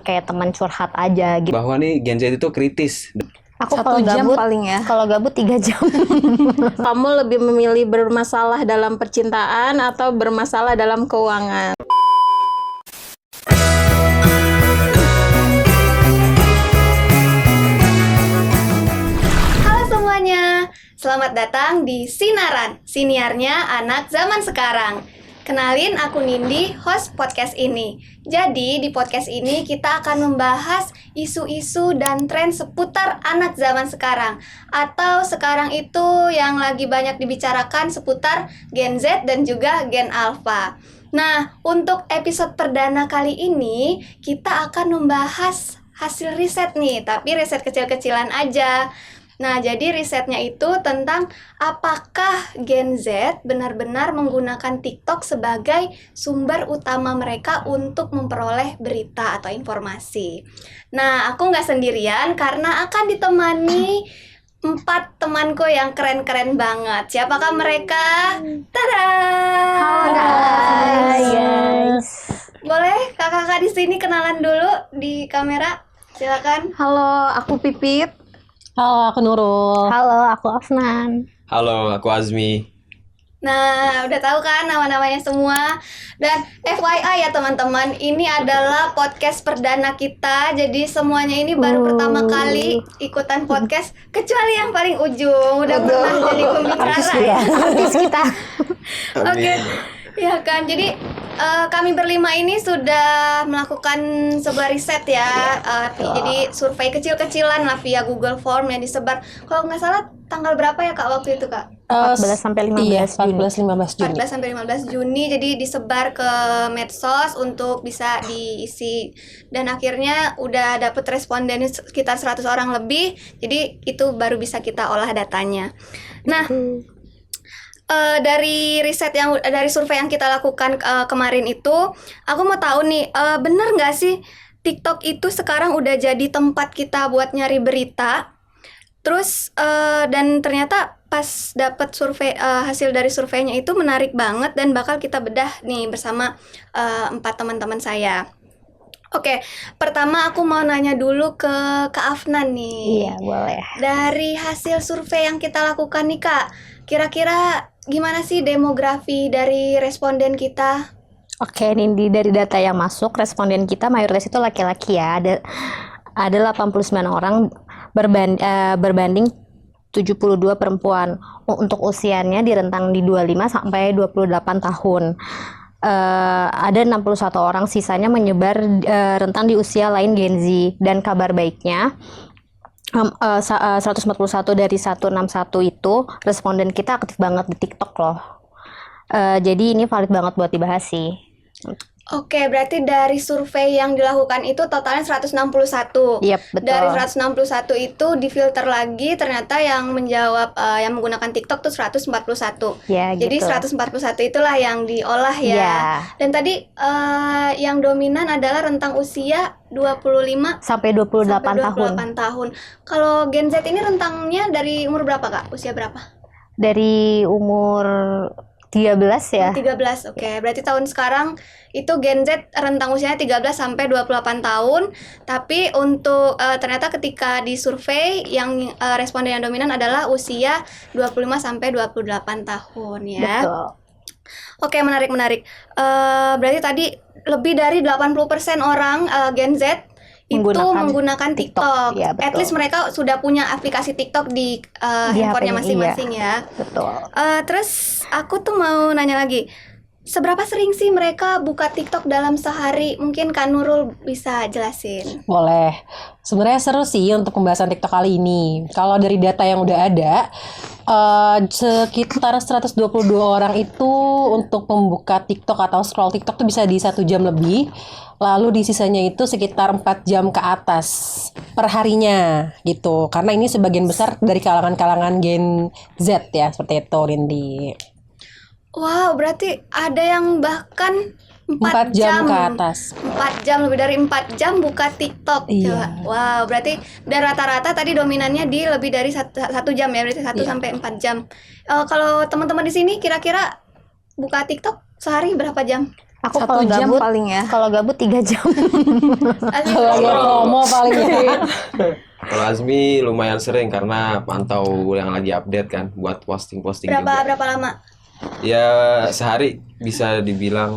kayak teman curhat aja gitu. Bahwa nih Gen Z itu kritis. Aku 1 kalau jam gabut, paling ya. Kalau gabut 3 jam. Kamu lebih memilih bermasalah dalam percintaan atau bermasalah dalam keuangan? Halo semuanya, selamat datang di Sinaran, siniarnya anak zaman sekarang. Kenalin, aku Nindi, host podcast ini. Jadi, di podcast ini kita akan membahas isu-isu dan tren seputar anak zaman sekarang. Atau sekarang itu yang lagi banyak dibicarakan seputar Gen Z dan juga Gen Alpha. Nah, untuk episode perdana kali ini, kita akan membahas hasil riset nih, tapi riset kecil-kecilan aja. Nah, jadi risetnya itu tentang apakah Gen Z benar-benar menggunakan TikTok sebagai sumber utama mereka untuk memperoleh berita atau informasi. Nah, aku nggak sendirian karena akan ditemani 4 temanku yang keren-keren banget. Siapakah mereka? Tada! Halo guys. Boleh kakak-kakak di sini kenalan dulu di kamera? Silakan. Halo, aku Pipit. Halo, aku Nurul. Halo, aku Afnan. Halo, aku Azmi. Nah, udah tahu kan nama-namanya semua. Dan FYI ya teman-teman, ini adalah podcast perdana kita. Jadi semuanya ini baru pertama kali ikutan podcast, kecuali yang paling ujung udah pernah jadi pembicara ya. Artis kita. Oke. Ya kan, jadi kami berlima ini sudah melakukan sebuah riset ya. Jadi survei kecil-kecilan lah via Google Form yang disebar. Kalau nggak salah tanggal berapa ya Kak waktu itu Kak? 14 sampai 15 Iya, Juni. 14-15 Juni. 14 sampai 15 Juni. Jadi disebar ke medsos untuk bisa diisi. Dan akhirnya udah dapet responden sekitar 100 orang lebih. Jadi itu baru bisa kita olah datanya. Nah, dari riset dari survei yang kita lakukan kemarin itu, aku mau tahu nih, bener nggak sih TikTok itu sekarang udah jadi tempat kita buat nyari berita? Terus dan ternyata pas dapet survei hasil dari surveinya itu menarik banget dan bakal kita bedah nih bersama 4 teman-teman saya. Oke, pertama aku mau nanya dulu ke Kak Afnan nih. Iya, boleh. Dari hasil survei yang kita lakukan nih Kak, kira-kira gimana sih demografi dari responden kita? Oke, Nindi, dari data yang masuk, responden kita mayoritas itu laki-laki ya. Ada 89 orang berbanding 72 perempuan. Untuk usianya di rentang di 25 sampai 28 tahun. Ada 61 orang sisanya menyebar rentang di usia lain Gen Z. Dan kabar baiknya 141 dari 161 itu responden kita aktif banget di TikTok loh. Jadi ini valid banget buat dibahas sih. Oke, berarti dari survei yang dilakukan itu totalnya 161. Yap, betul. Dari 161 itu difilter lagi, ternyata yang menjawab yang menggunakan TikTok tuh 141. Ya, Jadi gitu. 141 itulah yang diolah ya. Ya. Dan tadi yang dominan adalah rentang usia 25 Sampai 28 tahun. tahun. Kalau Gen Z ini rentangnya dari umur berapa Kak? Usia berapa? Dari umur 13 ya. 13, oke. Berarti tahun sekarang itu Gen Z rentang usianya 13 sampai 28 tahun. Tapi untuk ternyata ketika disurvei yang responden yang dominan adalah usia 25 sampai 28 tahun ya. Betul. Oke, menarik. Berarti tadi lebih dari 80% orang Gen Z itu menggunakan TikTok. Ya, betul. At least mereka sudah punya aplikasi TikTok di handphonenya masing-masing ya. Betul. Terus aku tuh mau nanya lagi, seberapa sering sih mereka buka TikTok dalam sehari? Mungkin Kak Nurul bisa jelasin. Boleh. Sebenarnya seru sih untuk pembahasan TikTok kali ini. Kalau dari data yang udah ada, sekitar 122 orang itu untuk membuka TikTok atau scroll TikTok tuh bisa di 1 jam lebih. Lalu di sisanya itu sekitar 4 jam ke atas per harinya gitu. Karena ini sebagian besar dari kalangan-kalangan Gen Z ya, seperti itu Rindi. Wow, berarti ada yang bahkan 4 jam ke atas. 4 jam, lebih dari 4 jam buka TikTok. Iya. Coba. Wow, berarti dari rata-rata tadi dominannya di lebih dari 1 jam ya, berarti 1 Iya. sampai 4 jam. Kalau teman-teman di sini kira-kira buka TikTok sehari berapa jam? Aku 1 jam paling ya. kalau gabut 3 jam. Azmi, Kalau lagi promo paling ya. Kalau Azmi lumayan sering karena pantau yang lagi update kan buat posting-posting juga. berapa lama? Ya sehari bisa dibilang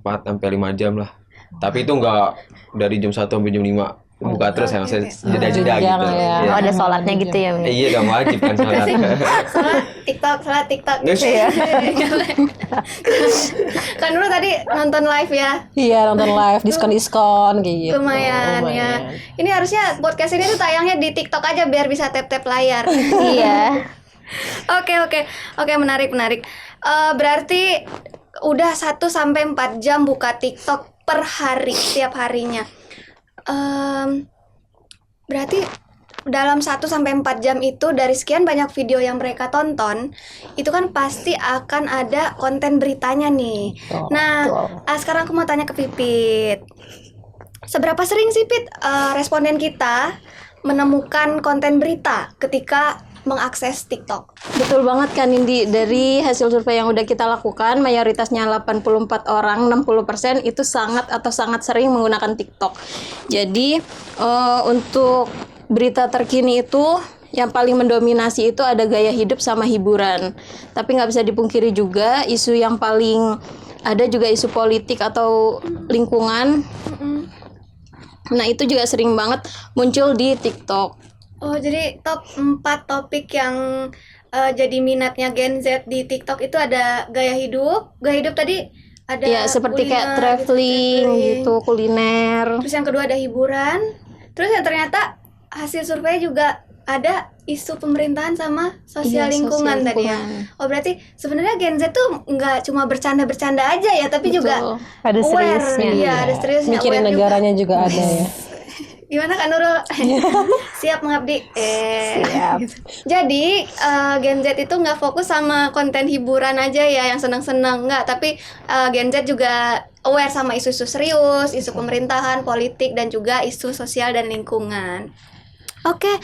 4 sampai 5 jam lah. Tapi itu enggak dari jam 1 sampai jam 5 buka terus ya, maksudnya jeda-jeda gitu. Jarang ya. Iya. Oh, ada sholatnya gitu ya, Mi? Iya gak wajib kan sholat. Salat TikTok gitu ya. Kan dulu tadi nonton live ya. Iya, nonton live, diskon gitu. Lumayan ya. Ini harusnya podcast ini tuh tayangnya di TikTok aja biar bisa tap-tap layar. Iya. Oke, menarik. Berarti udah 1 sampai 4 jam buka TikTok per hari, setiap harinya. Berarti dalam 1 sampai 4 jam itu dari sekian banyak video yang mereka tonton, itu kan pasti akan ada konten beritanya nih. Nah, sekarang aku mau tanya ke Pipit. Seberapa sering sih, Pit, responden kita menemukan konten berita ketika mengakses TikTok? Betul banget kan Indi, dari hasil survei yang udah kita lakukan, mayoritasnya 84 orang, 60% itu sangat sering menggunakan TikTok. Jadi untuk berita terkini itu yang paling mendominasi itu ada gaya hidup sama hiburan. Tapi nggak bisa dipungkiri juga isu yang paling ada juga isu politik atau lingkungan. Nah itu juga sering banget muncul di TikTok. Oh, jadi top 4 topik yang jadi minatnya Gen Z di TikTok itu ada gaya hidup. Gaya hidup tadi ada Ya seperti kayak kuliner traveling gitu, kuliner. Terus yang kedua ada hiburan. Terus yang ternyata hasil survei juga ada isu pemerintahan sama sosial Iya, lingkungan sosial tadi ya. lingkungan. Oh, berarti sebenarnya Gen Z tuh nggak cuma bercanda-bercanda aja ya, tapi juga Ada aware. seriusnya. Iya, ada seriusnya. Mikirin aware juga. negaranya juga ada ya. Gimana Kak Nurul? Siap mengabdi. Siap. Jadi Gen Z itu nggak fokus sama konten hiburan aja ya yang senang-senang, nggak. Tapi Gen Z juga aware sama isu-isu serius, isu pemerintahan, politik, dan juga isu sosial dan lingkungan. Oke,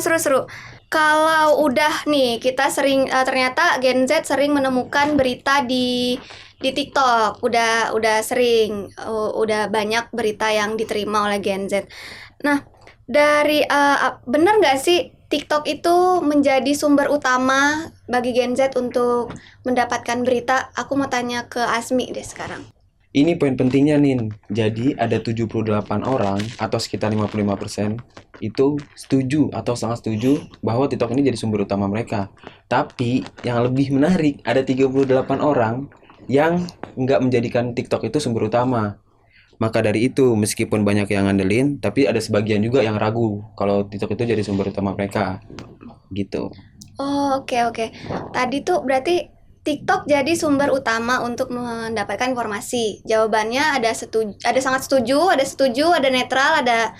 seru-seru. Kalau udah nih kita sering ternyata Gen Z sering menemukan berita di TikTok, udah sering, udah banyak berita yang diterima oleh Gen Z. Nah, dari benar nggak sih TikTok itu menjadi sumber utama bagi Gen Z untuk mendapatkan berita? Aku mau tanya ke Azmi deh sekarang. Ini poin pentingnya Nin. Jadi ada 78 orang atau sekitar 55% itu setuju atau sangat setuju bahwa TikTok ini jadi sumber utama mereka. Tapi yang lebih menarik ada 38 orang yang nggak menjadikan TikTok itu sumber utama. Maka dari itu, meskipun banyak yang ngandelin, tapi ada sebagian juga yang ragu kalau TikTok itu jadi sumber utama mereka. Gitu. Oh, oke. Tadi tuh berarti TikTok jadi sumber utama untuk mendapatkan informasi. Jawabannya ada sangat setuju, ada netral, ada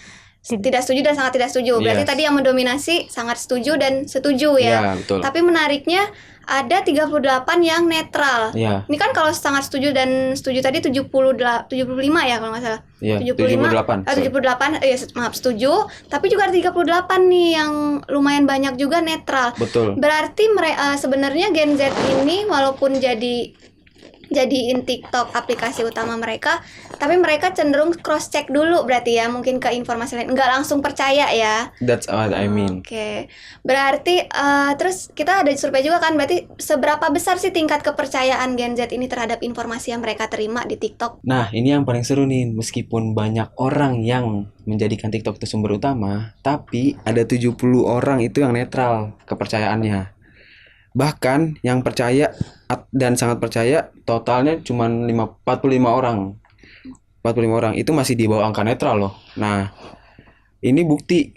tidak setuju dan sangat tidak setuju. Berarti Yes. tadi yang mendominasi sangat setuju dan setuju ya. Ya, betul. Tapi menariknya ada 38 yang netral. Ya, Ini kan kalau sangat setuju dan setuju tadi 75 ya kalau nggak salah. ya, 78. 78, maaf, setuju. Tapi juga ada 38 nih yang lumayan banyak juga netral. Betul. Berarti sebenarnya Gen Z ini walaupun jadiin TikTok aplikasi utama mereka, tapi mereka cenderung cross check dulu berarti ya, mungkin ke informasi lain, nggak langsung percaya ya. That's what I mean. Oke. Berarti terus kita ada survei juga kan, berarti seberapa besar sih tingkat kepercayaan Gen Z ini terhadap informasi yang mereka terima di TikTok? Nah, ini yang paling seru nih. Meskipun banyak orang yang menjadikan TikTok itu sumber utama, tapi ada 70 orang itu yang netral kepercayaannya. Bahkan yang percaya dan sangat percaya totalnya cuma 45 orang. 45 orang itu masih di bawah angka netral loh. Nah, ini bukti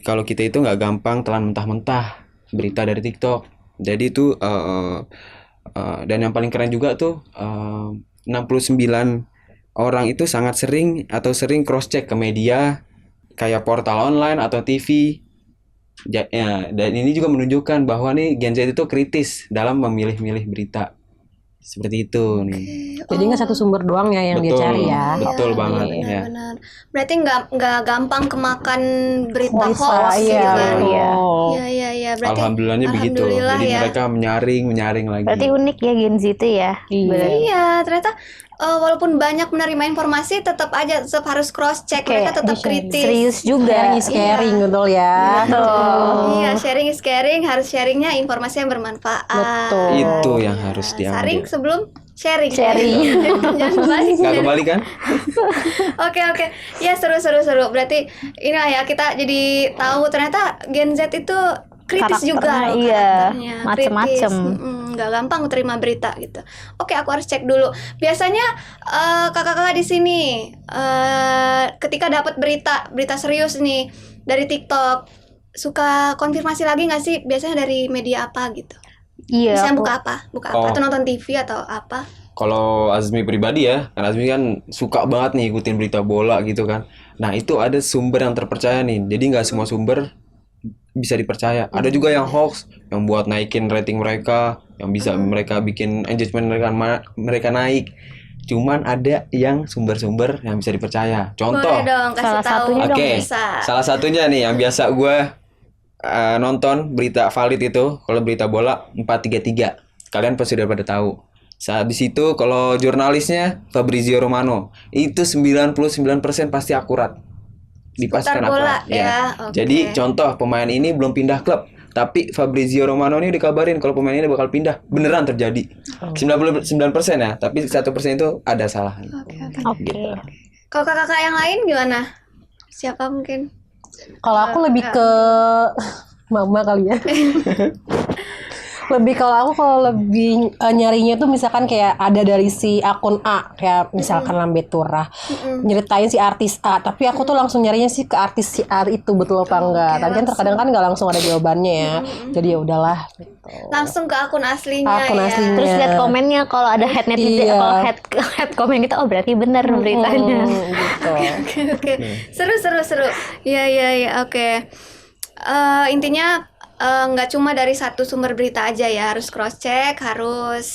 kalau kita itu nggak gampang telan mentah-mentah berita dari TikTok. Jadi itu dan yang paling keren juga tuh 69 orang itu sangat sering cross check ke media kayak portal online atau TV. Ya, dan ini juga menunjukkan bahwa nih Gen Z itu kritis dalam memilih-milih berita. Seperti itu nih. Jadi nggak satu sumber doang ya yang dia Betul, cari ya. betul Iya, banget ya. benar-benar. Berarti nggak gampang kemakan berita Hoax, hoax gitu iya, kan? betul. Iya. Berarti Alhamdulillahnya begitu. alhamdulillah Jadi ya. mereka menyaring lagi. Berarti unik ya Gen Z itu ya. Iya. Iya, ternyata walaupun banyak menerima informasi, tetap harus cross check. Mereka tetap di-sharing. kritis. Serius juga. Sharing is caring, betul ya. Iya, sharing is caring. Harus sharingnya informasi yang bermanfaat. Betul. Itu yang harus Saring diambil. sebelum sharing. Sharing. Jangan kembali. Nggak kembali kan? Oke. Ya, seru. Berarti inilah ya, kita jadi tahu ternyata Gen Z itu kritis juga Karakternya, loh, iya. karakternya. Macem-macem. Kritis. Nggak gampang terima berita gitu. Oke, aku harus cek dulu. Biasanya kakak-kakak di sini ketika dapat berita serius nih dari TikTok, suka konfirmasi lagi nggak sih? Biasanya dari media apa gitu? Iya. Misalnya aku- buka apa? Oh. Atau nonton TV atau apa? Kalau Azmi pribadi ya, kan Azmi kan suka banget nih ikutin berita bola gitu kan. Nah itu ada sumber yang terpercaya nih. Jadi nggak semua sumber bisa dipercaya. Ada juga yang hoax, yang buat naikin rating mereka, yang bisa mereka bikin engagement mereka naik. Cuman ada yang sumber-sumber yang bisa dipercaya. Contoh, Boleh dong kasih salah tahu. satunya oke, Bisa. salah satunya nih yang biasa gue nonton berita valid itu, kalau berita bola 433. Kalian pasti udah pada tahu. Habis itu kalau jurnalisnya Fabrizio Romano, itu 99% pasti akurat. Dipastikan Seputar bola, akurat. ya. Oke. Jadi contoh pemain ini belum pindah klub, tapi Fabrizio Romano ini dikabarin kalau pemain ini bakal pindah. Beneran terjadi. 99% ya, tapi 1% itu ada salah. Oke. Kalau kakak-kakak yang lain gimana? Siapa mungkin? Kalau aku lebih ke mama kali ya. Kalau lebih nyarinya tuh misalkan kayak ada dari si akun A, kayak misalkan Lambe Turah nyeritain si artis A, tapi aku tuh langsung nyarinya sih ke artis si A itu betul apa enggak. Tapi kan terkadang kan nggak langsung ada jawabannya ya. Jadi ya udahlah gitu. Langsung ke akun aslinya Akun ya. aslinya. Terus lihat komennya, kalau ada head netizen, Iya. kalau head komen gitu, oh berarti benar beritanya. Gitu. Oke. Seru. Iya, oke. Intinya nggak cuma dari satu sumber berita aja ya, harus cross check, harus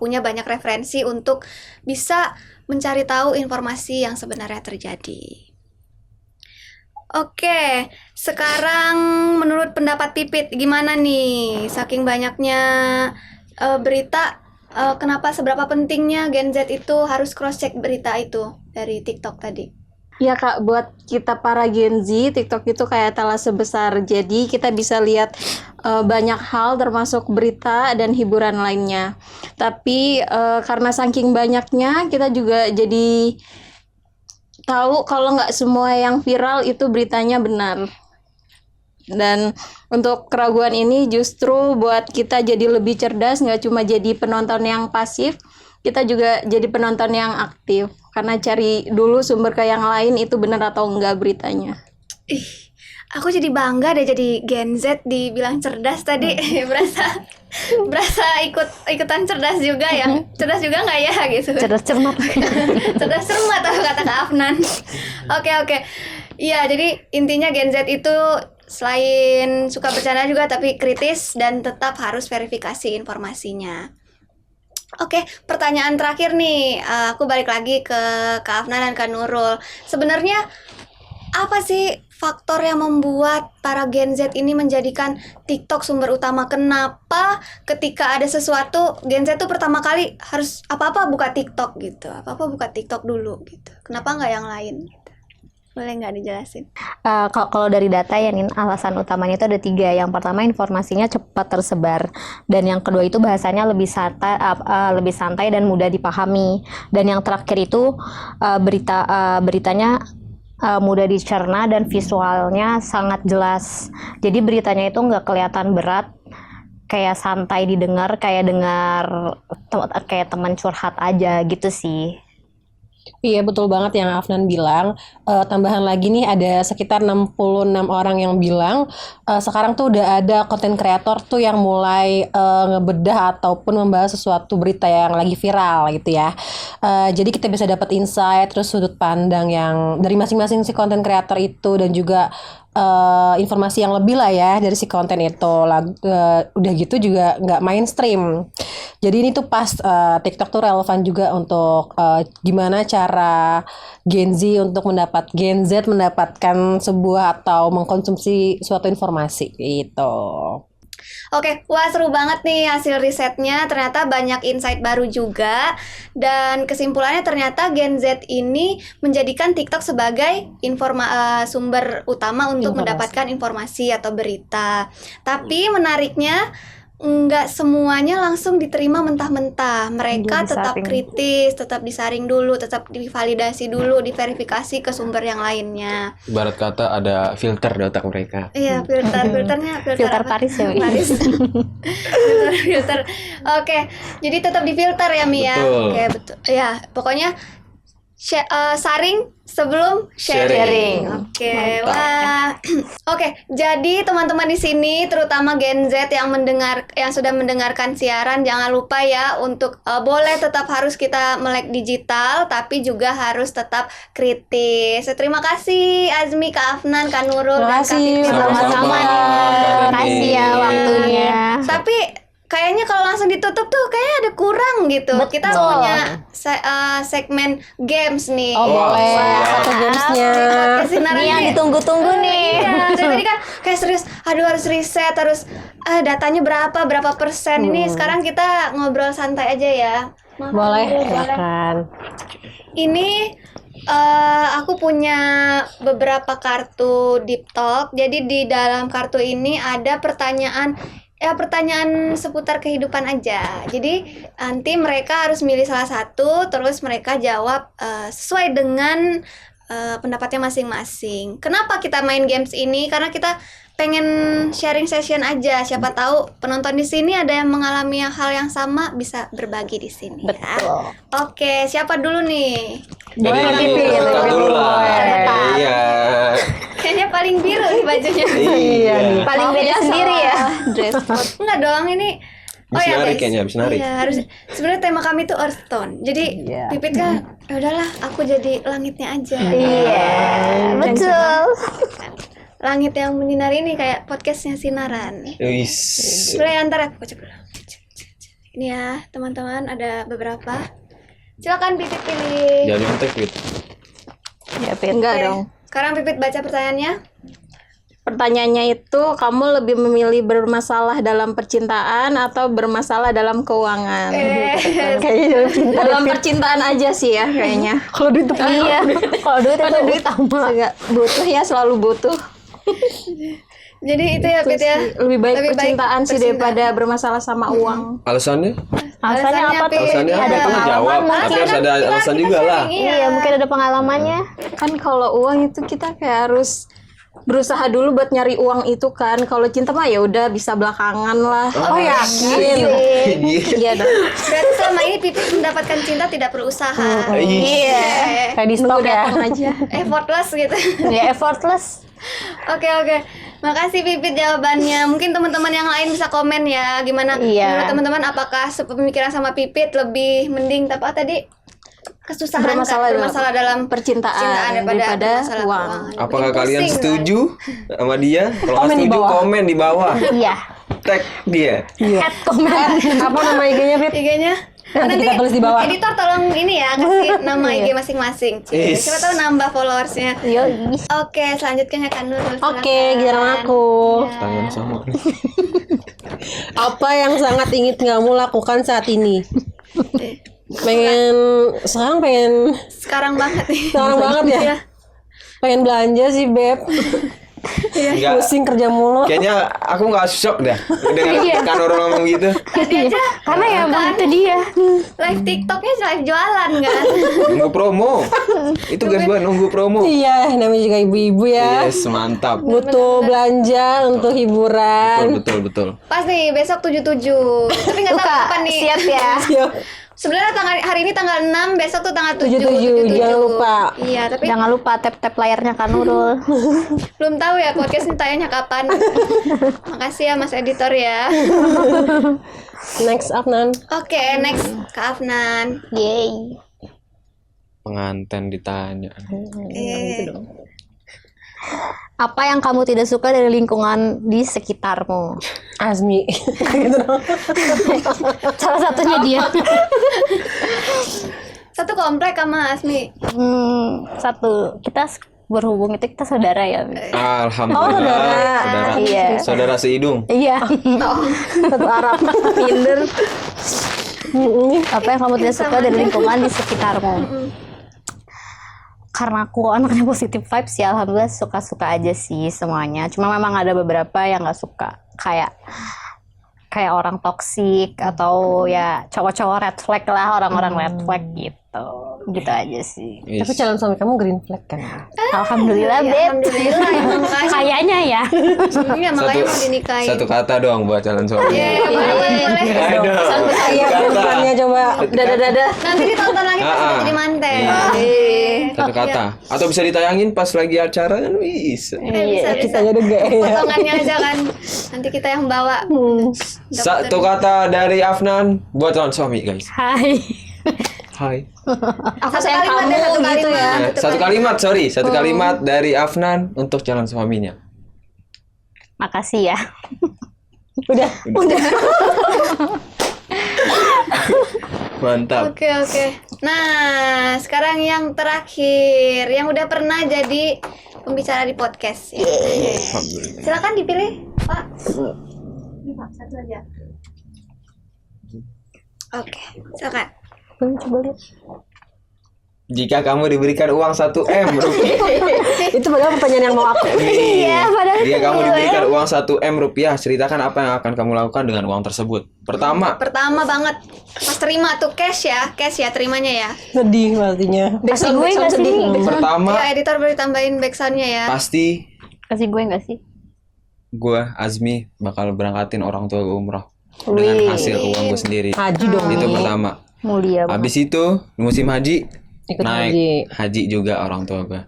punya banyak referensi untuk bisa mencari tahu informasi yang sebenarnya terjadi. Oke, sekarang menurut pendapat Pipit gimana nih? Saking banyaknya berita, kenapa seberapa pentingnya Gen Z itu harus cross check berita itu dari TikTok tadi? Ya Kak, buat kita para Gen Z, TikTok itu kayak etalase besar. Jadi kita bisa lihat banyak hal termasuk berita dan hiburan lainnya. Tapi karena saking banyaknya, kita juga jadi tahu kalau nggak semua yang viral itu beritanya benar. Dan untuk keraguan ini justru buat kita jadi lebih cerdas, nggak cuma jadi penonton yang pasif, kita juga jadi penonton yang aktif. Karena cari dulu sumber ke yang lain itu benar atau enggak beritanya. Ih, aku jadi bangga deh jadi Gen Z dibilang cerdas tadi. berasa ikutan cerdas juga ya. Cerdas juga nggak ya gitu. Cerdas cermat. Cerdas cermat atau kata Kak Afnan. Oke. Iya, jadi intinya Gen Z itu selain suka bercanda juga tapi kritis dan tetap harus verifikasi informasinya. Oke, pertanyaan terakhir nih. Aku balik lagi ke Kak Afnan dan Kak Nurul. Sebenarnya apa sih faktor yang membuat para Gen Z ini menjadikan TikTok sumber utama? Kenapa ketika ada sesuatu Gen Z tuh pertama kali harus apa-apa buka TikTok gitu? Apa-apa buka TikTok dulu gitu. Kenapa nggak yang lain? Gitu. Boleh nggak dijelasin? Kalau dari data ya Nin, alasan utamanya itu ada 3. Yang pertama, informasinya cepat tersebar, dan yang kedua itu bahasanya lebih santai dan mudah dipahami, dan yang terakhir itu beritanya mudah dicerna dan visualnya sangat jelas. Jadi beritanya itu nggak kelihatan berat, kayak santai didengar, kayak kayak teman curhat aja gitu sih. Iya betul banget yang Afnan bilang. Tambahan lagi nih ada sekitar 66 orang yang bilang sekarang tuh udah ada konten kreator tuh yang mulai ngebedah ataupun membahas sesuatu berita yang lagi viral gitu ya. Jadi kita bisa dapat insight terus sudut pandang yang dari masing-masing si konten kreator itu, dan juga informasi yang lebih lah ya dari si konten itu. Udah gitu juga nggak mainstream. Jadi ini tuh pas TikTok tuh relevan juga untuk gimana cara Gen Z mendapatkan sebuah atau mengkonsumsi suatu informasi gitu. Oke, wah seru banget nih hasil risetnya. Ternyata banyak insight baru juga. Dan kesimpulannya ternyata Gen Z ini menjadikan TikTok sebagai sumber utama untuk mendapatkan informasi atau berita. Tapi menariknya nggak semuanya langsung diterima mentah-mentah. Mereka tetap kritis, tetap disaring dulu, tetap divalidasi dulu, diverifikasi ke sumber yang lainnya. Ibarat kata ada filter di otak mereka. Iya, filter Filter apa? Paris ya, Mi? Paris. filter. Oke, jadi tetap difilter ya, Mi ya. Betul. Oke, betul. Ya, pokoknya saring sebelum sharing. Sharing. Oke, wah. Oke, jadi teman-teman di sini terutama Gen Z yang sudah mendengarkan siaran, jangan lupa ya untuk boleh tetap harus kita melek digital tapi juga harus tetap kritis. Terima kasih Azmi, Kak Afnan, Kak Nurul, dan Kak Makasih. Fitri. Sama-sama nih. Kak Makasih ya Dani. waktunya. Tapi kayaknya kalau langsung ditutup tuh kayaknya ada kurang gitu. Kita Betul. punya segmen games nih. Oh boleh, siap. satu gamesnya. Ini yang ditunggu-tunggu nih. Iya, dari tadi kan kayak serius, aduh harus riset, harus datanya berapa persen. Ini sekarang kita ngobrol santai aja ya. Maaf, Boleh, Nurul, silakan. Ini aku punya beberapa kartu deep talk. Jadi di dalam kartu ini ada pertanyaan seputar kehidupan aja. Jadi nanti mereka harus milih salah satu, terus mereka jawab sesuai dengan pendapatnya masing-masing. Kenapa kita main games ini? Karena kita pengen sharing session aja. Siapa tahu penonton di sini ada yang mengalami hal yang sama, bisa berbagi di sini. Ya. Betul. Oke, siapa dulu nih? Boleh Pipi, Kakak dulu lah. Iya. Kayaknya paling biru nih bajunya. Iya. Paling beda sendiri ya. Dress code. Enggak dong, ini. Habis nari guys. kayaknya, habis nari. Iya, harus. Sebenarnya tema kami tuh earth tone. Jadi Iya. Pipit kan, "Ya udahlah, aku jadi langitnya aja." Iya, betul. Langit yang menyinari ini kayak podcastnya Sinaran. Wis. Boleh antar aku cek dulu. Ini ya, teman-teman ada beberapa. Silakan Pipit pilih. Jangan nyontek gitu. Ya, Pit. Enggak Oke, dong. Sekarang Pipit baca pertanyaannya. Pertanyaannya itu, kamu lebih memilih bermasalah dalam percintaan atau bermasalah dalam keuangan? Kayaknya Dalam percintaan aja sih ya kayaknya. kalau duit tuh Iya, kalau duit itu duit utama. agak butuh ya, selalu butuh. Jadi itu ya Pit ya. Lebih baik Lebih baik percintaan sih percintaan. daripada bermasalah sama uang. Alasannya? Alasannya apa tuh? Alasannya apa? Ada Kamu pengalaman jawab. mungkin. Tapi harus ada alasan kita juga lah. sharing, Iya, mungkin ada pengalamannya. Kan kalau uang itu kita kayak harus berusaha dulu buat nyari uang itu kan. Kalau cinta mah ya udah bisa belakangan lah. Oh yakin? Iya dong. Berarti selama ini Pipit mendapatkan cinta tidak perlu usaha. Iya. Kayak di stok ya. Datang aja. Effortless gitu. Ya, effortless. Oke. Makasih Pipit jawabannya. Mungkin teman-teman yang lain bisa komen ya gimana Iya. menurut teman-teman, apakah sepemikiran sama Pipit lebih mending apa tadi? Kesusahan bermasalah dalam percintaan daripada uang. masalah keuangan. Apakah Bikin kalian pusing, setuju sama dia? Kalau nggak Komen di setuju, bawah. komen di bawah. Iya. Tag dia. Add comment. Apa nama IG-nya, kan? Pip? IG-nya Nanti kita tulis di bawah. Editor tolong ini ya, kasih nama IG masing-masing. Is. Siapa tahu nambah followersnya. Yoi. Oke, selanjutnya Kak Nurul. Oke, silakan. giliran aku. Tangan sama. Apa yang sangat ingin kamu lakukan saat ini? Sekarang pengen Sekarang banget nih. ya. Pengen belanja sih, Beb. Enggak. Pusing kerja mulu. Kayaknya aku nggak shock dah dengan kan orang ngomong gitu. Tadi aja Karena ya emang itu dia. live TikToknya live jualan kan. Nunggu promo. Itu guys gue nunggu promo. Iya, namanya juga ibu-ibu ya. Yes, mantap. Butuh belanja untuk hiburan. Betul. Pas nih besok 77. Tapi nggak tahu Buka, kapan nih. siap ya. Siap. Sebenarnya hari ini tanggal 6, besok tuh tanggal 7. 77, jangan lupa. Iya, tapi Jangan lupa tap-tap layarnya Kak Nurul. belum tahu ya podcast ini tayangnya kapan. Makasih ya Mas Editor ya. Next up, Nan. Oke, next Kak Afnan. Yeay. Pengantin ditanya. Apa yang kamu tidak suka dari lingkungan di sekitarmu? Azmi. Gitu dong. Salah satunya dia. Satu komplek sama Asmi. Satu. Kita berhubung itu kita saudara ya. Alhamdulillah. Saudara. Iya. Saudara sehidung. Iya. Satu Arab. Minder. Apa yang kamu tidak suka dari lingkungan di sekitarmu? Karena aku anaknya positive vibes ya, alhamdulillah suka-suka aja sih semuanya. Cuma memang ada beberapa yang nggak suka, kayak orang toksik atau ya cowok-cowok red flag lah, orang-orang red flag gitu aja sih. Tapi calon suami kamu green flag kan? Alhamdulillah, Ya, Beb. alhamdulillah ya, makanya. Kayaknya ya. Iya, makanya mau dinikahin. Satu kata doang buat calon suami. Boleh. Aduh. Sampai saya Satu kata. perempuannya coba. Dadah. Nanti ditonton lagi pas udah jadi manten. Satu kata. Atau bisa ditayangin pas lagi acara kan bisa. Bisa. Kita jadi gak ya. Potongannya aja kan. Nanti kita yang bawa. Satu kata dari Afnan buat calon suami guys. Hai. Hai. Aku Satu sayang kalimat kamu ya, satu gitu ya. kalimat. Satu kalimat, sorry. Satu kalimat dari Afnan untuk calon suaminya. Makasih ya. Udah. Mantap. Oke. Nah, sekarang yang terakhir, yang udah pernah jadi pembicara di podcast. Ya. Alhamdulillah. Silakan dipilih, Pak. Ini Pak, satu aja. Oke, silakan. Coba lihat. Jika kamu diberikan uang 1 M rupiah. Itu padahal pertanyaan yang mau aku. Iya, padahal Jika kamu diberikan uang 1 M rupiah, ceritakan apa yang akan kamu lakukan dengan uang tersebut. Pertama, Banget, pas terima tuh cash ya, terimanya ya. Sedih pastinya. kasih gue nggak sih? pertama Ya, editor boleh tambahin backsoundnya ya. pasti Kasih gue nggak sih? gue Azmi bakal berangkatin orang tua gue umroh dengan hasil uang gue sendiri. Haji dong. Itu Mi. pertama. Mulia banget. Habis itu musim haji Ikut naik haji juga orang tua gue.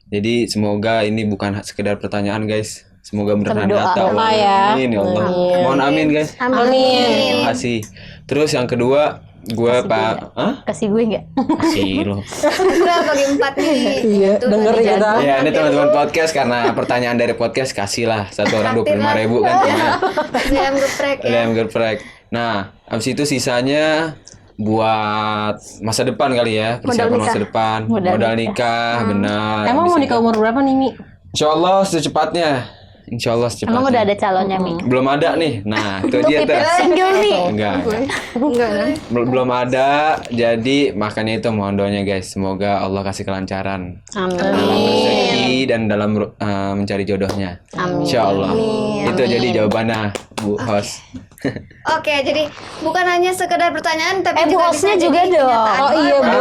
Jadi semoga ini bukan sekedar pertanyaan guys. Semoga beneran Berdoa. datang. Doa ya. Amin ya Allah. Mohon amin guys. Amin. Terima kasih. Terus yang kedua gue Hah? Kasih gue nggak? Kasih lo. Udah bagi 4 nih. Iya, Itu dengerin bagi kita. Ya ini teman-teman podcast karena pertanyaan dari podcast kasih lah satu orang 25.000 kan. ayam geprek ya. Ayam geprek. Nah, habis itu sisanya buat masa depan kali ya, persiapan masa depan, modal nikah, benar. Emang mau Habis nikah itu- umur berapa nih, Mi? Insyaallah secepatnya. Insyaallah secepatnya. Emang udah ada calonnya, Mi? Belum ada nih. Nah, itu dia tuh. Single nih. Enggak. Belum ada. Jadi makanya itu mohon doanya guys. Semoga Allah kasih kelancaran dalam rezeki dan dalam mencari jodohnya. Amin. Insyaallah. Itu jadi jawabannya, Bu host. Oke, jadi bukan hanya sekedar pertanyaan tapi Bu juga hostnya bisa juga jadi dong. kenyataan. Oh iya, Bu.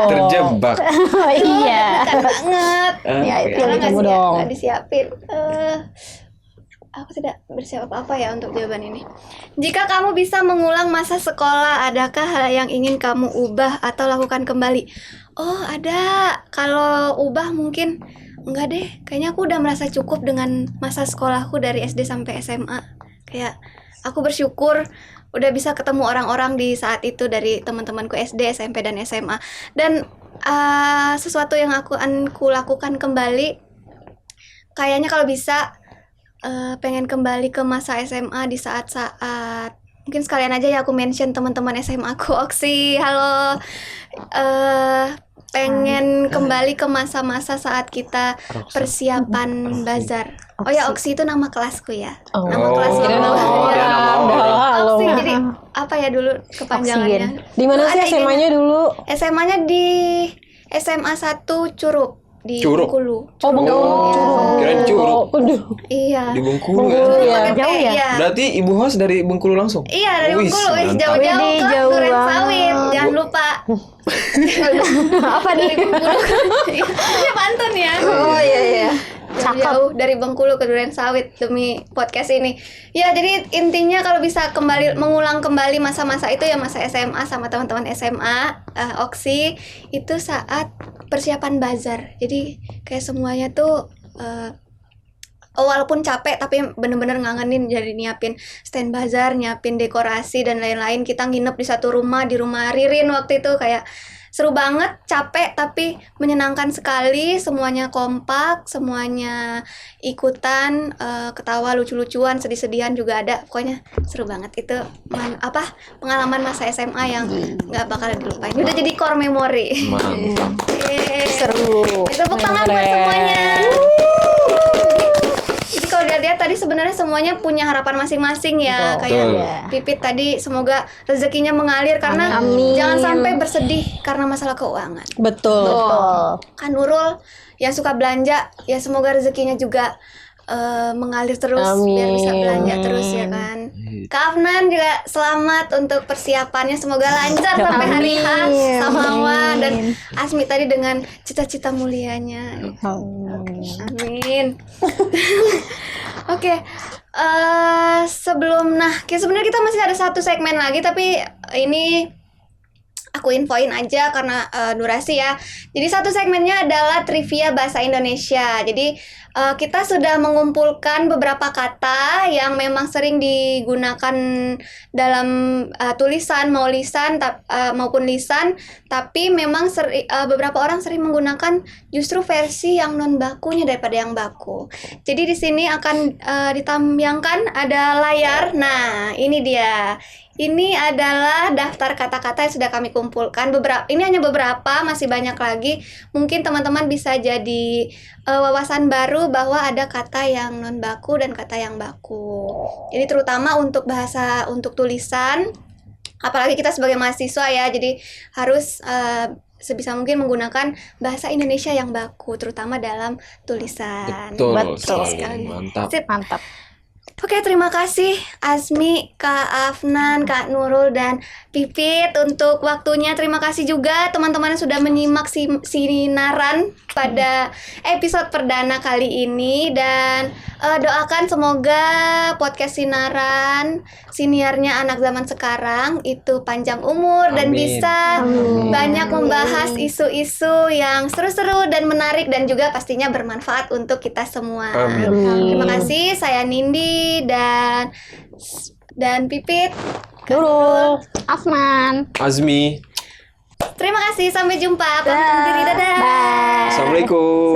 Terjebak. Oh iya. Bukan banget. Ya, itu Karena yang kamu nggak dong. nggak disiapin. Aku tidak bersiap apa-apa ya untuk jawaban ini. Jika kamu bisa mengulang masa sekolah, adakah hal yang ingin kamu ubah atau lakukan kembali? Oh, ada. Kalau ubah mungkin enggak deh. Kayaknya aku udah merasa cukup dengan masa sekolahku dari SD sampai SMA. Kayak aku bersyukur udah bisa ketemu orang-orang di saat itu dari teman-temanku SD, SMP, dan SMA. Dan sesuatu yang aku lakukan kembali, kayaknya kalau bisa pengen kembali ke masa SMA di saat-saat mungkin sekalian aja ya aku mention teman-teman SMA aku. Oksi, halo. Pengen kembali ke masa-masa saat kita persiapan bazar. Oh ya, Oksi itu nama kelasku ya. Nama kelas kira nama nama. orang. Kira nama orang. Halo. Oksi, jadi apa ya dulu kepanjangannya? Di mana sih Ada SMA-nya dulu? SMA-nya di SMA 1 Curup di Curup? Bengkulu. Oh, Bengkulu. Kirain Curug. Aduh. Iya. Di Bengkulu ya. Bengkulu ya. Pakai T, Jauh ya? Iya. Berarti ibu host dari Bengkulu langsung? Iya, dari Wis, Bengkulu, mantap. jauh-jauh Widih, ke jauh Duren banget. Sawit. Jangan lupa. Apa nih? Dari Bengkulu. Ini pantun ya. Oh iya. Jauh dari Bengkulu ke Duren Sawit demi podcast ini. Ya, jadi intinya kalau bisa mengulang kembali masa-masa itu ya, masa SMA sama teman-teman SMA, Oksi, itu saat persiapan bazar. Jadi kayak semuanya tuh walaupun capek tapi bener-bener ngangenin, jadi nyiapin stand bazar, nyiapin dekorasi dan lain-lain. Kita nginep di satu rumah, di rumah Ririn waktu itu, kayak seru banget, capek tapi menyenangkan sekali. Semuanya kompak, semuanya ikutan, ketawa, lucu-lucuan, sedih-sedihan juga ada. Pokoknya seru banget. Itu pengalaman masa SMA yang nggak bakal dilupain. Udah jadi core memory. Mantap. Yeay. Seru. Tepuk tangan buat semuanya. Jadi kalau dilihat tadi sebenarnya semuanya punya harapan masing-masing ya. Kayak Pipit tadi semoga rezekinya mengalir karena Amin. jangan sampai bersedih karena masalah keuangan. Betul. Kan Nurul yang suka belanja, ya semoga rezekinya juga mengalir terus biar bisa belanja terus ya kan. Kak Afnan juga selamat untuk persiapannya, semoga lancar sampai hari H sama Hawa dan Asmi tadi dengan cita-cita mulianya. Amin. Oke, sebenarnya kita masih ada satu segmen lagi tapi ini aku infoin aja karena durasi ya. Jadi satu segmennya adalah trivia bahasa Indonesia. Jadi kita sudah mengumpulkan beberapa kata yang memang sering digunakan dalam tulisan maupun lisan, tapi memang beberapa orang sering menggunakan justru versi yang non bakunya daripada yang baku. Jadi di sini akan ditayangkan ada layar. Nah, ini dia. Ini adalah daftar kata-kata yang sudah kami kumpulkan. Ini hanya beberapa, masih banyak lagi. Mungkin teman-teman bisa jadi wawasan baru bahwa ada kata yang non baku dan kata yang baku. Jadi terutama untuk untuk tulisan, apalagi kita sebagai mahasiswa ya, jadi harus sebisa mungkin menggunakan bahasa Indonesia yang baku, terutama dalam tulisan. Betul sekali. Mantap. Sip. Mantap. Oke, terima kasih Asmi, Kak Afnan, Kak Nurul, dan Pipit untuk waktunya. Terima kasih juga teman-teman yang sudah menyimak sinaran pada episode perdana kali ini. Dan doakan semoga podcast siniarnya anak zaman sekarang itu panjang umur dan bisa banyak membahas isu-isu yang seru-seru dan menarik dan juga pastinya bermanfaat untuk kita semua. Terima kasih, saya Nindi dan Pipit, Nurul, Afnan. Azmi. terima kasih, sampai jumpa. Pamit undur diri, dadah. Assalamualaikum.